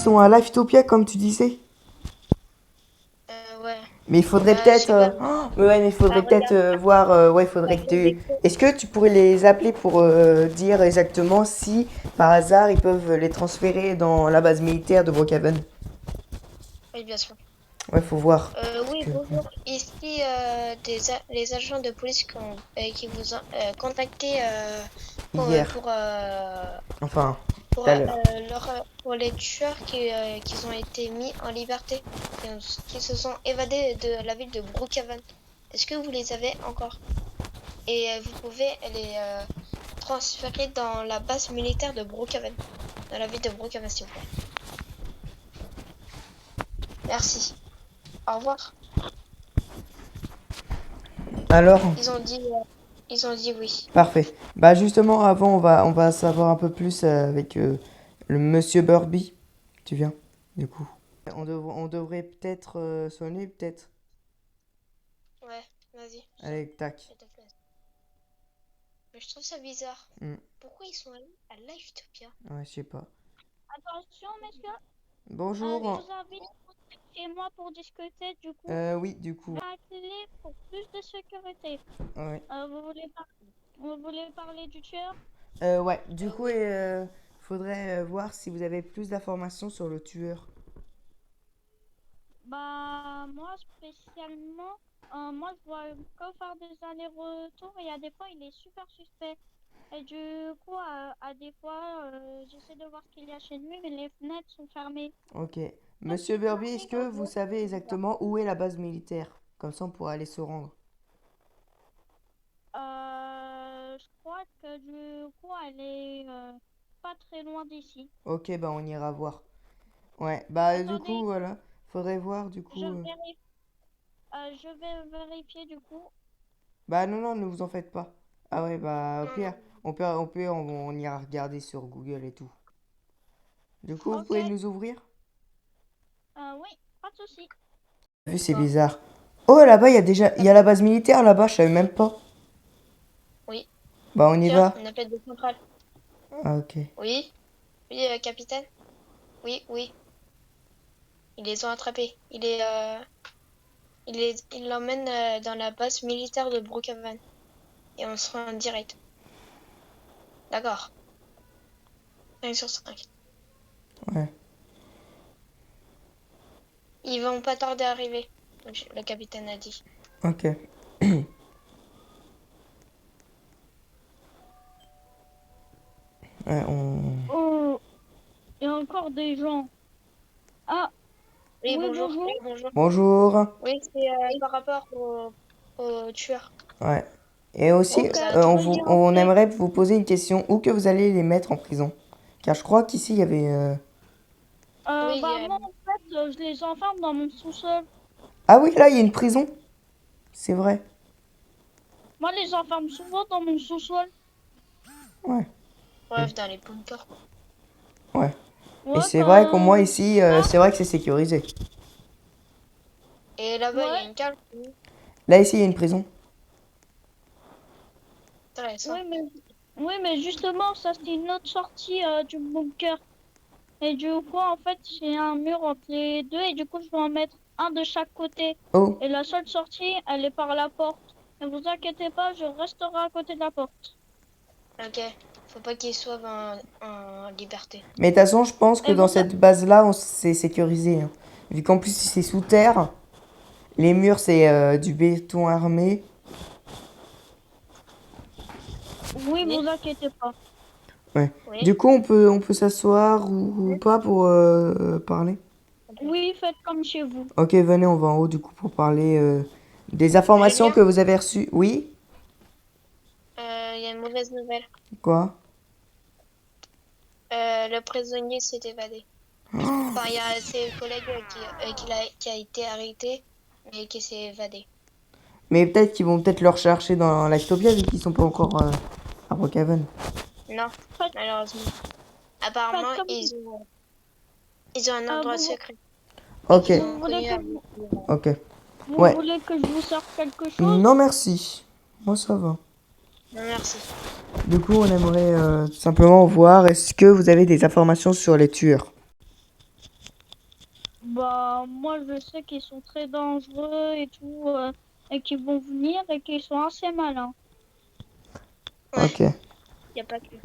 sont à Livetopia, comme tu disais. Ouais. Mais il faudrait Je peut-être. sais pas. Ouais, mais il faudrait peut-être Regarde, voir. Ouais, il faudrait que tu. Est-ce que tu pourrais les appeler pour dire exactement si, par hasard, ils peuvent les transférer dans la base militaire de Brookhaven? oui, bien sûr. Ouais, faut voir. Parce Oui, que. bonjour. Ici, les agents de police qui vous ont contacté Hier. Enfin, tout à l'heure. pour les tueurs qui ont été mis en liberté, qui se sont évadés de la ville de Brookhaven. Est-ce que vous les avez encore? Et vous pouvez les transférer dans la base militaire de Brookhaven, dans la ville de Brookhaven, s'il vous plaît. Merci. Au revoir. Alors, Ils ont dit, euh, ils ont dit oui. parfait. Bah, justement, avant, on va savoir un peu plus avec le monsieur Burby. Tu viens, du coup. On devrait peut-être sonner, peut-être. Ouais, vas-y, sonne. Allez, tac. Je te plaît. Mais je trouve ça bizarre. Hmm, Pourquoi ils sont allés à Livetopia? ouais, je sais pas. Attention, messieurs, je Bonjour. vous invite chez moi pour discuter. Du coup, Oui, du je coup. vais activer pour plus de sécurité. Ouais. Vous voulez parler du tueur? Ouais, du coup, Oui. faudrait voir si vous avez plus d'informations sur le tueur. Bah, moi spécialement, moi je vois que faire des allers-retours et à des fois il est super suspect. Et du coup, à des fois, j'essaie de voir ce qu'il y a chez lui, mais les fenêtres sont fermées. Ok. Comme Monsieur si Burby, est-ce l'armée que vous dehors, savez c'est bizarre. exactement où est la base militaire? Comme ça, on pourra aller se rendre. Je crois que du coup, elle est pas très loin d'ici. Ok, bah on ira voir. Ouais, bah du coup, Attendez, voilà. Faudrait voir, du je coup. vérifie, je vais vérifier du coup. Bah non, non, ne vous en faites pas. Ah ouais, bah au Non, pire, non. on ira regarder sur Google et tout. Du coup, vous Ok, pouvez nous ouvrir? oui, pas de souci. Vu, c'est D'accord. bizarre. Oh, là-bas, il y a la base militaire là-bas, je savais même pas. Oui. Bah on y Tiens, va. un appel de centrale. Ah, ok. Oui. Oui, capitaine. Oui, oui. Ils les ont attrapés. Ils l'emmènent dans la base militaire de Brookhaven. Et on sera en direct. D'accord. 5 sur 5. Ouais. Ils vont pas tarder à arriver. Le capitaine a dit. Ok. Ouais, Oh, il y a encore des gens. Ah, Oui, oui, bonjour. bonjour. Bonjour. Bonjour. Oui, c'est par rapport au tueur. Ouais. Et aussi, Il Ok, nous a attrapés. veuillez on entrer. aimerait vous poser une question. Où que vous allez les mettre en prison? Car je crois qu'ici, il y avait... Oui, Bah moi en fait, je les enferme dans mon sous-sol. Ah oui, là, il y a une prison. C'est vrai. Moi, je les enferme souvent dans mon sous-sol. Ouais. bref, dans les bunkers, quoi. Ouais. Et Ouais, c'est vrai qu'au moins ici, ah, c'est vrai que c'est sécurisé. Et là-bas, il y a ouais, une cale. Là, ici, il y a une prison. Intéressant. oui, mais, oui, mais justement, ça c'est une autre sortie du bunker. Et du coup, en fait, j'ai un mur entre les deux et du coup, je vais en mettre un de chaque côté. Oh, Et la seule sortie, elle est par la porte. Ne vous inquiétez pas, je resterai à côté de la porte. Ok. Faut pas qu'ils soient en liberté. mais de toute façon, je pense que Et dans vous, cette base-là, c'est sécurisé, hein. Vu qu'en plus, c'est sous terre, les murs, c'est du béton armé. oui, Oui. vous inquiétez pas. Ouais. Du Oui. coup, on peut s'asseoir ou pas pour parler? Ok. Oui, faites comme chez vous. Ok, venez, on va en haut du coup pour parler des informations Julien, que vous avez reçues. Oui? il y a une mauvaise nouvelle. Quoi? Le prisonnier s'est évadé. Enfin, il y a ses collègues qui a été arrêté, mais qui s'est évadé. Mais peut-être qu'ils vont peut-être le rechercher dans l'Actopia vu qu'ils sont pas encore à Brookhaven. Non, Faites, malheureusement. faites Apparemment, comme ils ont un endroit vous, secret et Ok, qu'ils vous ont voulez connu que avec. ok. vous Ouais. voulez que je vous serve quelque Non, chose? merci. Moi, ça va. Non, merci. Du coup, on aimerait tout simplement voir est-ce que vous avez des informations sur les tueurs? Bah, moi, je sais qu'ils sont très dangereux et tout, et qu'ils vont venir et qu'ils sont assez malins. Ouais, Ok. y a pas que.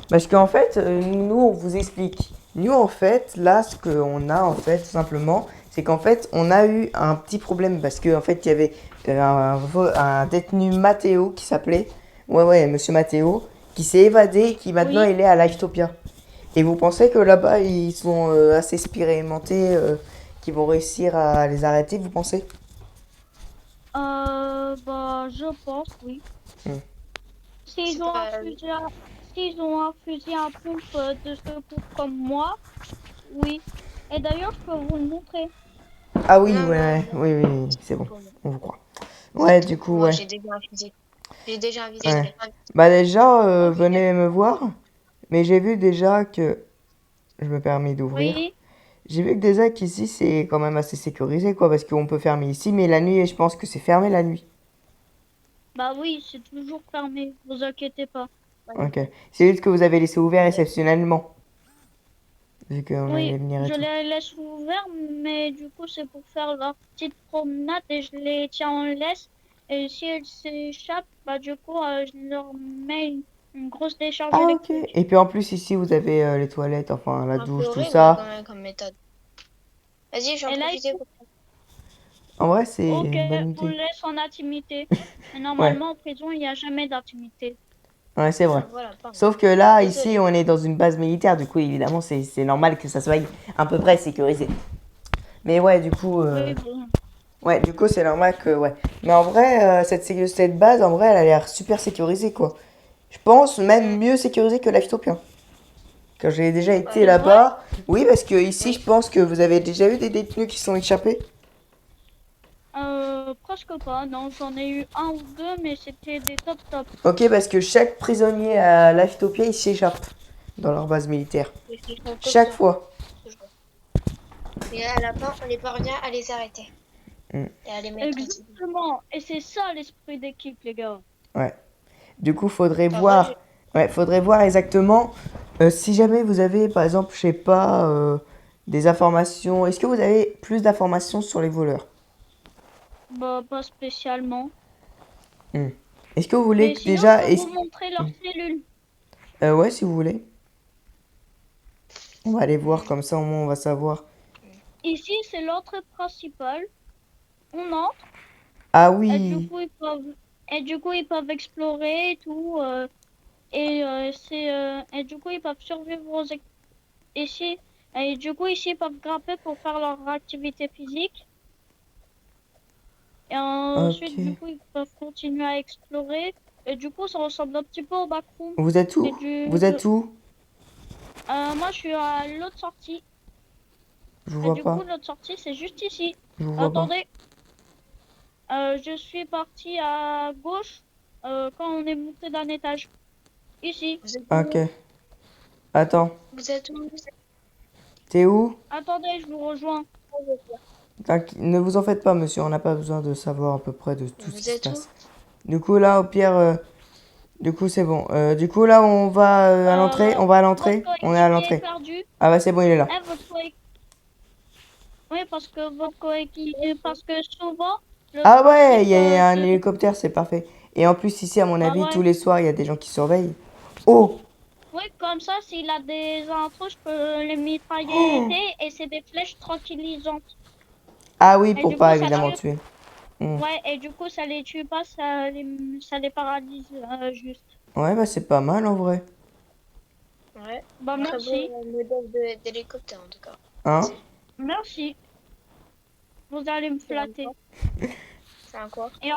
Parce qu'en fait, nous, on vous explique. Nous, en fait, là, ce qu'on a, en fait, tout simplement, c'est qu'en fait, on a eu un petit problème parce qu'en fait, il y avait un détenu Matteo qui s'appelait. Ouais, monsieur Matteo, qui s'est évadé et qui maintenant Oui, il est à Livetopia. Et vous pensez que là-bas, ils sont assez expérimentés, qu'ils vont réussir à les arrêter, vous pensez? bah, je pense, oui. Hmm. S'ils C'est ont un pas. fusil à, s'ils ont un fusil à pompe de secours comme moi, oui. Et d'ailleurs, je peux vous le montrer. Ah oui, Non, non, ouais, non, oui, oui, c'est c'est trop bon, pour moi. on vous croit. C'est Ouais, trop du pour coup, moi, ouais. j'ai déjà un fusil. J'ai déjà un Ouais. fusil. Bah déjà, Ok. venez me voir. Mais j'ai vu déjà que... Je me permets d'ouvrir. Oui, J'ai vu que déjà qu'ici, c'est quand même assez sécurisé, quoi. Parce qu'on peut fermer ici, mais la nuit, je pense que c'est fermé la nuit. bah oui, c'est toujours fermé, vous inquiétez pas. Ouais. Ok. C'est juste que vous avez laissé ouvert exceptionnellement. Vu qu'on allait Oui, venir et je tout. les laisse ouverts, mais du coup, c'est pour faire leur petite promenade et je les tiens en laisse. Et si elles s'échappent, bah du coup, je leur mets une grosse décharge Ah, ok. électrique. Et puis en plus, ici, vous avez les toilettes, enfin, la Un peu douche, tout horrible ça. quand même comme méthode. Vas-y, j'en Et là, profite pour. En vrai, c'est ok, une bonne on le idée. laisse en intimité. Mais Ouais. normalement, en prison, il n'y a jamais d'intimité. Ouais, c'est vrai. Ah, voilà, pardon. Sauf que là, ici, Désolée. on est dans une base militaire. Du coup, évidemment, c'est normal que ça soit à peu près sécurisé. Mais ouais, du coup... Oui, bon. Ouais, du coup, c'est normal que, ouais. Mais en vrai, cette base, en vrai, elle a l'air super sécurisée, quoi. Je pense même Hmm. mieux sécurisée que l'Aftopia. Quand j'ai déjà été Ouais. C'est vrai? là-bas. Oui, parce que ici, je Oui. pense que vous avez déjà eu des détenus qui sont échappés. Presque pas. Non, j'en ai eu un ou deux, mais c'était des top top. Ok, parce que chaque prisonnier à l'Aftopia, il s'échappe dans leur base militaire. Ils font tout le Chaque temps. fois. Toujours. Et à la fin, on les parvient à les arrêter Hmm, et à les mettre en prison. Exactement. Et c'est ça l'esprit d'équipe, les gars. ouais. Du coup, faudrait En vrai, voir. Ouais, faudrait voir exactement si jamais vous avez, par exemple, je sais pas, des informations. Est-ce que vous avez plus d'informations sur les voleurs? Bah, pas spécialement. Hmm. Est-ce que vous voulez Mais que sinon, je déjà... peux vous montrer leur cellule. Ouais, si vous voulez. On va aller voir, hmm, comme ça au moins on va savoir. Ici, c'est l'entrée principale. On entre. Ah Et du oui. coup, ils peuvent explorer et tout. Et du coup, ils peuvent survivre ici. Et du coup, ici, ils peuvent grimper pour faire leur activité physique. Et ensuite, du Ok. coup, ils peuvent continuer à explorer. Et du coup, ça ressemble un petit peu au backroom. Vous êtes Et où? du, Vous êtes où? moi, je suis à l'autre sortie. Je vous Et vois du coup, pas. l'autre sortie, c'est juste ici. Je vous vois pas. Attendez, je suis partie à gauche quand on est monté d'un étage. Ici. Vous êtes Ok. où? Attends. Vous êtes où? T'es où? Attendez, je vous rejoins. Ne vous en faites pas, monsieur. On n'a pas besoin de savoir à peu près de tout ce Vous qui se êtes où? passe. Du coup, là, au pire... du coup, c'est bon. Du coup, là, on va à l'entrée. On va à Votre l'entrée. On est à coéquipier est l'entrée. perdu. Ah bah c'est bon, il est là. Votre coéquipier. Oui, parce que votre coéquipier. Parce que souvent, le Ah ouais, il principe y a un de. hélicoptère, c'est parfait. Et en plus, ici, à mon Bah avis, tous ouais. les soirs, il y a des gens qui surveillent. Oh! Oui, comme ça, s'il a des intrus, je peux les mitrailler Oh! et c'est des flèches tranquillisantes. Ah oui, Et pour du coup, pas ça évidemment tue. tuer. Hmm. Ouais, et du coup, ça les tue pas, ça les paralyse juste. Ouais, bah c'est pas mal en vrai. Ouais. Bah Très beau merci. modèle d'hélicoptère en tout cas. Hein? C'est Merci. Vous allez me c'est un flatter. quoi? C'est un quoi? Et,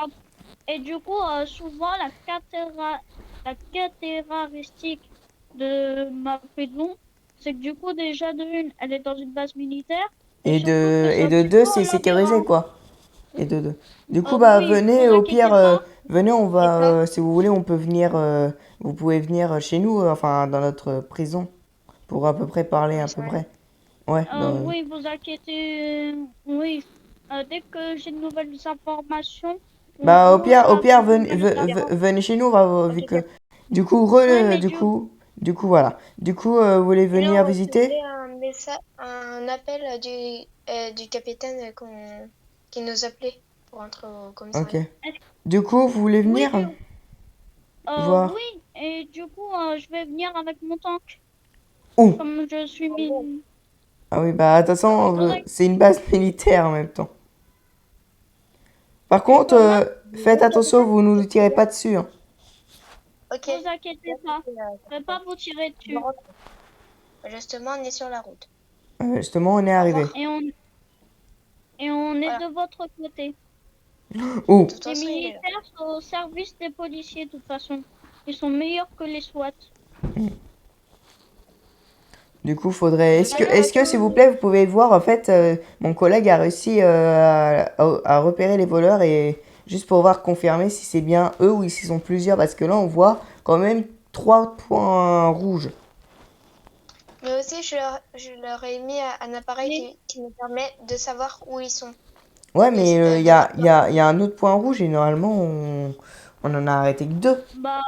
et du coup, souvent, la caractéristique de ma prison, c'est que du coup, déjà de une, elle est dans une base militaire. Et surtout que c'est Et un de petit deux, peu un c'est sécurisé labyrinthe. quoi. Et de deux. Du coup, bah Oui, venez vous au inquiétez pire, pas. venez, on Et va, pas? si vous voulez, on peut venir, vous pouvez venir chez nous, enfin dans notre prison, pour à peu près parler Comme à peu ça. près. Ouais, Oui, vous inquiétez. Oui. Dès que j'ai de nouvelles informations, bah vous, je la venez, donne la venez chez nous, vu Ok, que du coup, Ouais, mais du coup voilà. Du coup, vous voulez et là, venir on visiter? un appel du capitaine qui nous appelait pour entrer au Ok. commissariat. Du coup, vous voulez Oui, venir voir? oui, et du coup, je vais venir avec mon tank. Où? Comme je suis mis. Ah oui, bah attention, Faudrait- c'est une base militaire en même temps. Par contre, Comment? faites attention, vous ne nous tirez pas dessus. Hein. Ok. Vous inquiétez pas. Je vais pas vous tirer dessus. Justement, on est sur la route. Justement, on est Au arrivé. revoir. Et on est Voilà. de votre côté. Où? De toute Les façon, il est là. militaires sont au service des policiers, de toute façon. Ils sont meilleurs que les SWAT. Du coup, faudrait. D'ailleurs, Est-ce que, s'il vous plaît, vous pouvez voir, en fait, mon collègue a réussi à repérer les voleurs et juste pour voir, confirmer si c'est bien eux ou s'ils sont plusieurs, parce que là, on voit quand même 3 points rouges. Mais aussi, je leur ai mis un appareil mais qui nous permet de savoir où ils sont. Ouais, Et, mais il y de a, leur... y a un autre point rouge et normalement, on en a arrêté que 2. bah,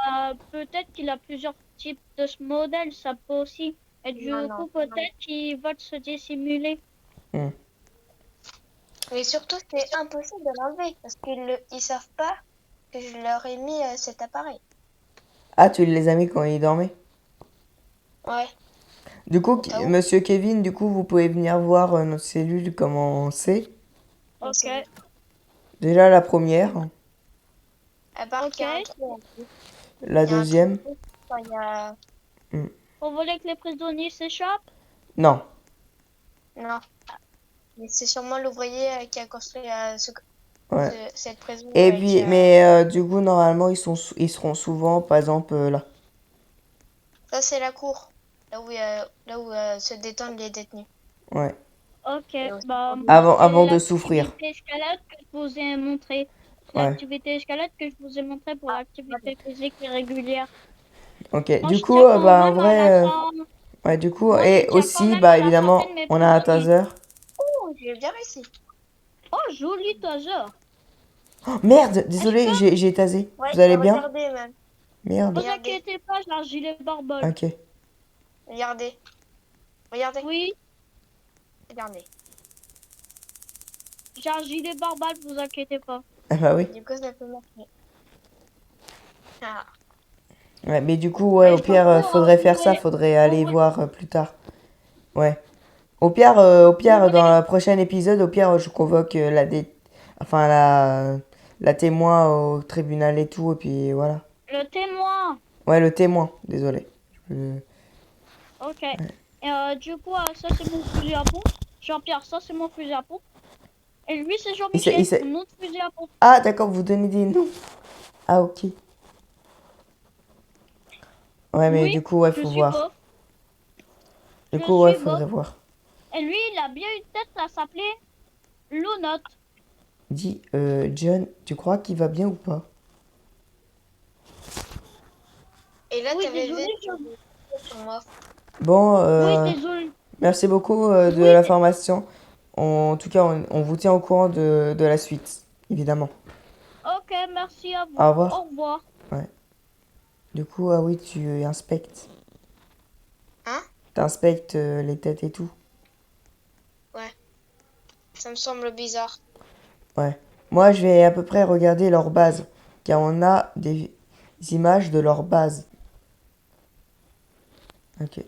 peut-être qu'il a plusieurs types de ce modèle, ça peut aussi. Et du Non, non. coup, peut-être qu'ils veulent se dissimuler. Mais surtout, c'est impossible de l'enlever parce ils savent pas que je leur ai mis cet appareil. Ah, tu les as mis quand ils dormaient? Ouais. Du coup, Au cas où. monsieur Kevin, du coup, vous pouvez venir voir notre cellule, comment c'est. Donc, Ok, Déjà la première, à part qu'il y a un ok. trou en plus. la Il y a un trou deuxième. quand il y a... Hmm. Vous voulez que les prisonniers s'échappent? Non, Non. Mais c'est sûrement l'ouvrier qui a construit ouais. cette prison Et qui puis, a... mais du coup, normalement, ils seront souvent, par exemple, là. Ça, c'est la cour. Là où se détendent les détenus. Ouais. Ok, Et aussi bah pour nous. moi Avant c'est de souffrir. l'activité escalade que je vous ai montré. C'est Ouais. l'activité escalade que je vous ai montré pour Ah, l'activité physique irrégulière. Ok. Moi Du je coup, tiens quand bah, en même à la vrai, santé. ouais, du coup, Moi je et tiens quand aussi, même bah, à la santé de évidemment, mes on a un prisonniers. taser. Oh, j'ai bien réussi. Oh joli taser. Oh, merde, Est-ce désolé, que j'ai tasé. Ouais, Vous allez bien? regardez même. Merde. vous Regardez, inquiétez pas, j'ai un gilet barbole. Ok. regardez, regardez, Oui, regardez. j'ai un gilet barbale, vous inquiétez pas. Ah bah oui. Du coup, ça peut marcher. Ah. Ouais, mais du coup, ouais, Et au du pire, coup, faudrait faire ça, faudrait aller vous, voir plus tard. Ouais. Au vous pire, dans voulez le prochain épisode, au pire, je convoque enfin, la témoin au tribunal et tout, et puis voilà. le témoin. Ouais, le témoin, désolé. Euh, Ok. Et du coup, ça c'est mon fusil à pompe. Jean-Pierre, ça c'est mon fusil à pompe. Et lui c'est il Jean-Michel, s'est- mon autre fusil à pompe. Ah, d'accord, vous donnez des noms. Ah, ok. Ouais, mais Oui, du coup, ouais, je faut suis voir. Bob. Du Je coup, ouais, suis faudrait Bob. voir. Et lui, il a bien une tête, ça s'appelait Lonot. Dis, John, tu crois qu'il va bien ou pas? Et là, Oui, t'avais désolé. sur moi. Bon, Oui, désolé. merci beaucoup de Oui, l'information. En tout cas, on vous tient au courant de la suite, évidemment. ok, merci à Au vous. revoir. Au revoir. Ouais. Du coup, ah oui, tu inspectes. Hein? T'inspectes les têtes et tout. Ouais. Ça me semble bizarre. Ouais. Moi, je vais à peu près regarder leur base. Car on a des images de leur base. Ok.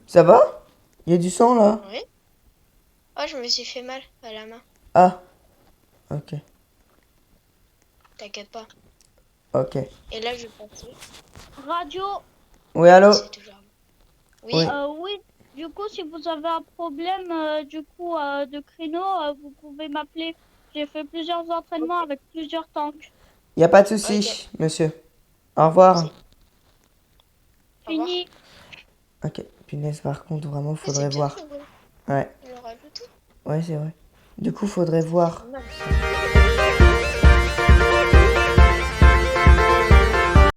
Ça va? Il y a du sang là? Oui. Oh, je me suis fait mal à la main. Ah. Ok. T'inquiète pas. Ok. Et là, je passe. Radio. Oui, allô? C'est toujours... Oui. Oui. Oui, du coup, si vous avez un problème de créneau, vous pouvez m'appeler. J'ai fait plusieurs entraînements avec plusieurs tanks. Il n'y a pas de Ok. souci, monsieur. Au revoir. Au revoir. Fini. Ok. Punaise, par contre, vraiment, C'est faudrait bien voir. fait, ouais. Ouais. Je l'ai rajouté. Ouais, c'est vrai. Du coup, faudrait voir. Pas mal.